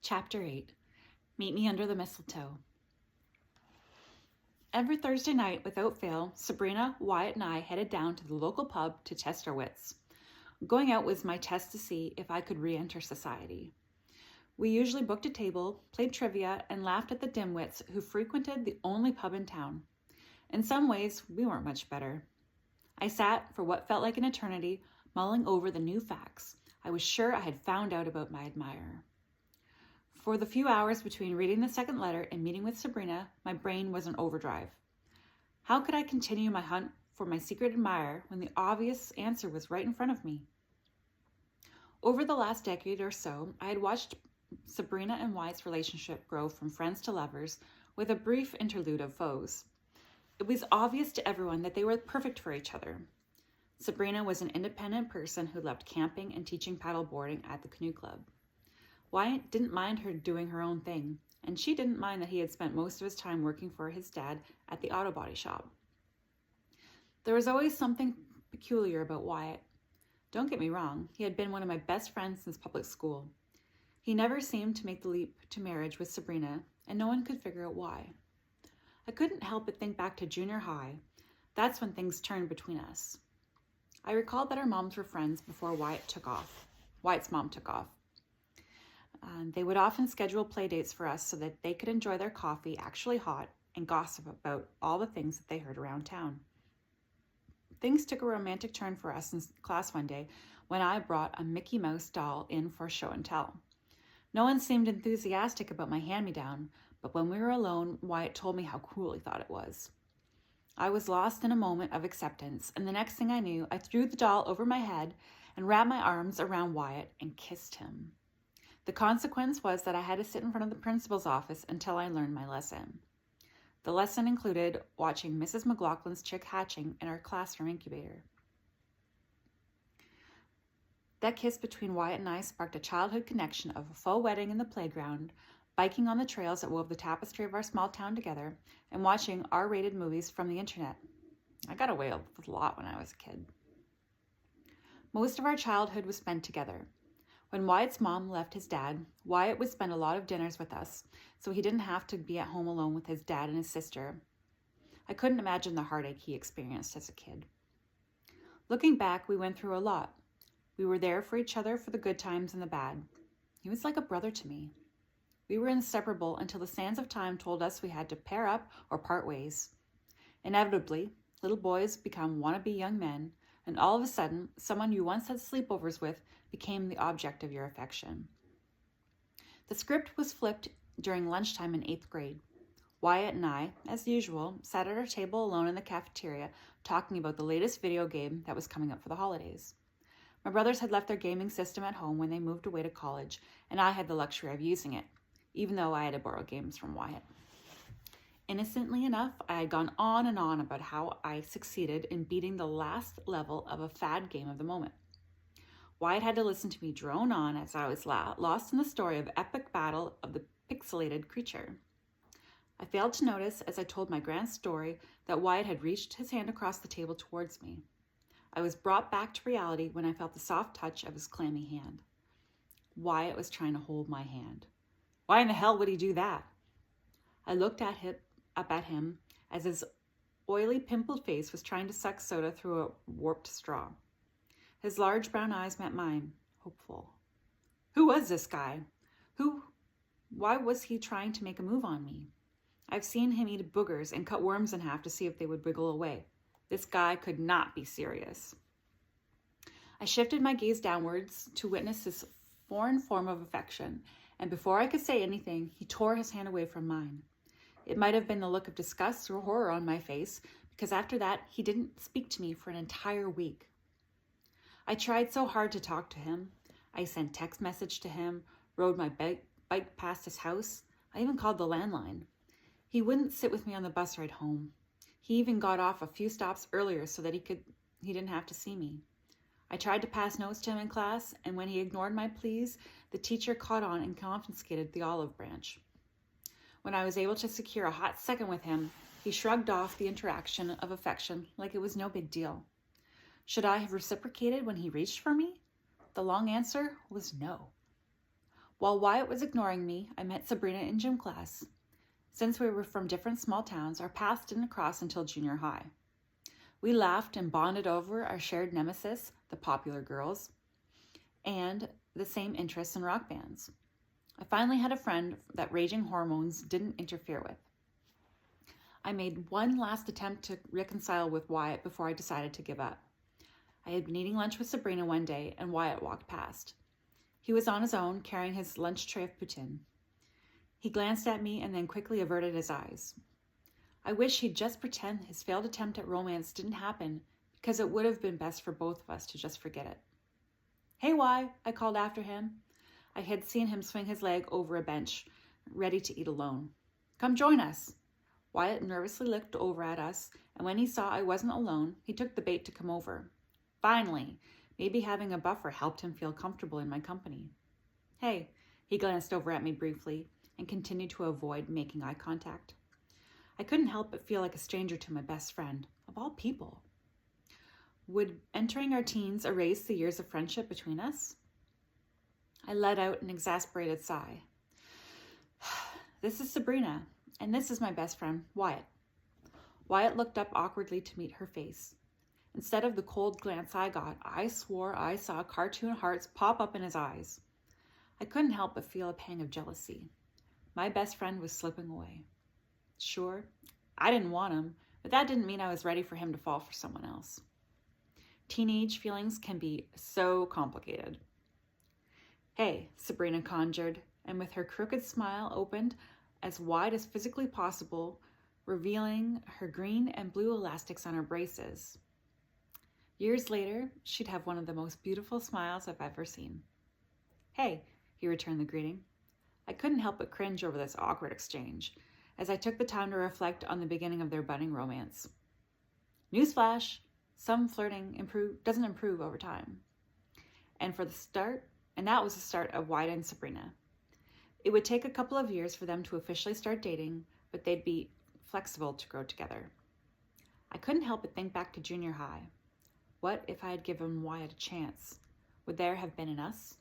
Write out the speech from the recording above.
Chapter 8. Meet Me Under the Mistletoe. Every Thursday night, without fail, Sabrina, Wyatt, and I headed down to the local pub to test our wits. Going out was my test to see if I could re-enter society. We usually booked a table, played trivia, and laughed at the dimwits who frequented the only pub in town. In some ways, we weren't much better. I sat for what felt like an eternity, mulling over the new facts I was sure I had found out about my admirer. For the few hours between reading the second letter and meeting with Sabrina, my brain was in overdrive. How could I continue my hunt for my secret admirer when the obvious answer was right in front of me? Over the last decade or so, I had watched Sabrina and Wyatt's relationship grow from friends to lovers, with a brief interlude of foes. It was obvious to everyone that they were perfect for each other. Sabrina was an independent person who loved camping and teaching paddleboarding at the canoe club. Wyatt didn't mind her doing her own thing, and she didn't mind that he had spent most of his time working for his dad at the auto body shop. There was always something peculiar about Wyatt. Don't get me wrong, he had been one of my best friends since public school. He never seemed to make the leap to marriage with Sabrina, and no one could figure out why. I couldn't help but think back to junior high. That's when things turned between us. I recalled that our moms were friends before Wyatt's mom took off. They would often schedule play dates for us so that they could enjoy their coffee actually hot and gossip about all the things that they heard around town. Things took a romantic turn for us in class one day when I brought a Mickey Mouse doll in for show and tell. No one seemed enthusiastic about my hand-me-down, but when we were alone, Wyatt told me how cool he thought it was. I was lost in a moment of acceptance, and the next thing I knew, I threw the doll over my head and wrapped my arms around Wyatt and kissed him. The consequence was that I had to sit in front of the principal's office until I learned my lesson. The lesson included watching Mrs. McLaughlin's chick hatching in our classroom incubator. That kiss between Wyatt and I sparked a childhood connection of a faux wedding in the playground, biking on the trails that wove the tapestry of our small town together, and watching R-rated movies from the internet. I got away with a lot when I was a kid. Most of our childhood was spent together. When Wyatt's mom left his dad, Wyatt would spend a lot of dinners with us, so he didn't have to be at home alone with his dad and his sister. I couldn't imagine the heartache he experienced as a kid. Looking back, we went through a lot. We were there for each other for the good times and the bad. He was like a brother to me. We were inseparable until the sands of time told us we had to pair up or part ways. Inevitably, little boys become wannabe young men, and all of a sudden, someone you once had sleepovers with became the object of your affection. The script was flipped during lunchtime in 8th grade. Wyatt and I, as usual, sat at our table alone in the cafeteria talking about the latest video game that was coming up for the holidays. My brothers had left their gaming system at home when they moved away to college, and I had the luxury of using it, even though I had to borrow games from Wyatt. Innocently enough, I had gone on and on about how I succeeded in beating the last level of a fad game of the moment. Wyatt had to listen to me drone on as I was lost in the story of epic battle of the pixelated creature. I failed to notice as I told my grand story that Wyatt had reached his hand across the table towards me. I was brought back to reality when I felt the soft touch of his clammy hand. Wyatt was trying to hold my hand. Why in the hell would he do that? I looked up at him as his oily, pimpled face was trying to suck soda through a warped straw. His large brown eyes met mine, hopeful. Who was this guy? Why was he trying to make a move on me? I've seen him eat boogers and cut worms in half to see if they would wiggle away. This guy could not be serious. I shifted my gaze downwards to witness this foreign form of affection, and before I could say anything, he tore his hand away from mine. It might have been the look of disgust or horror on my face, because after that, he didn't speak to me for an entire week. I tried so hard to talk to him. I sent text message to him, rode my bike past his house. I even called the landline. He wouldn't sit with me on the bus ride home. He even got off a few stops earlier so that he didn't have to see me. I tried to pass notes to him in class, and when he ignored my pleas, the teacher caught on and confiscated the olive branch. When I was able to secure a hot second with him, he shrugged off the interaction of affection like it was no big deal. Should I have reciprocated when he reached for me? The long answer was no. While Wyatt was ignoring me, I met Sabrina in gym class. Since we were from different small towns, our paths didn't cross until junior high. We laughed and bonded over our shared nemesis, the popular girls, and the same interests in rock bands. I finally had a friend that raging hormones didn't interfere with. I made one last attempt to reconcile with Wyatt before I decided to give up. I had been eating lunch with Sabrina one day, and Wyatt walked past. He was on his own, carrying his lunch tray of poutine. He glanced at me and then quickly averted his eyes. I wish he'd just pretend his failed attempt at romance didn't happen, because it would have been best for both of us to just forget it. "Hey, Why," I called after him. I had seen him swing his leg over a bench, ready to eat alone. "Come join us." Wyatt nervously looked over at us, and when he saw I wasn't alone, he took the bait to come over. Finally, maybe having a buffer helped him feel comfortable in my company. "Hey," he glanced over at me briefly and continued to avoid making eye contact. I couldn't help but feel like a stranger to my best friend, of all people. Would entering our teens erase the years of friendship between us? I let out an exasperated sigh. "This is Sabrina, and this is my best friend, Wyatt." Wyatt looked up awkwardly to meet her face. Instead of the cold glance I got, I swore I saw cartoon hearts pop up in his eyes. I couldn't help but feel a pang of jealousy. My best friend was slipping away. Sure, I didn't want him, but that didn't mean I was ready for him to fall for someone else. Teenage feelings can be so complicated. "Hey," Sabrina conjured, and with her crooked smile opened as wide as physically possible, revealing her green and blue elastics on her braces. Years later, she'd have one of the most beautiful smiles I've ever seen. "Hey," he returned the greeting. I couldn't help but cringe over this awkward exchange, as I took the time to reflect on the beginning of their budding romance. Newsflash, some flirting doesn't improve over time. And that was the start of Wyatt and Sabrina. It would take a couple of years for them to officially start dating, but they'd be flexible to grow together. I couldn't help but think back to junior high. What if I had given Wyatt a chance? Would there have been an us?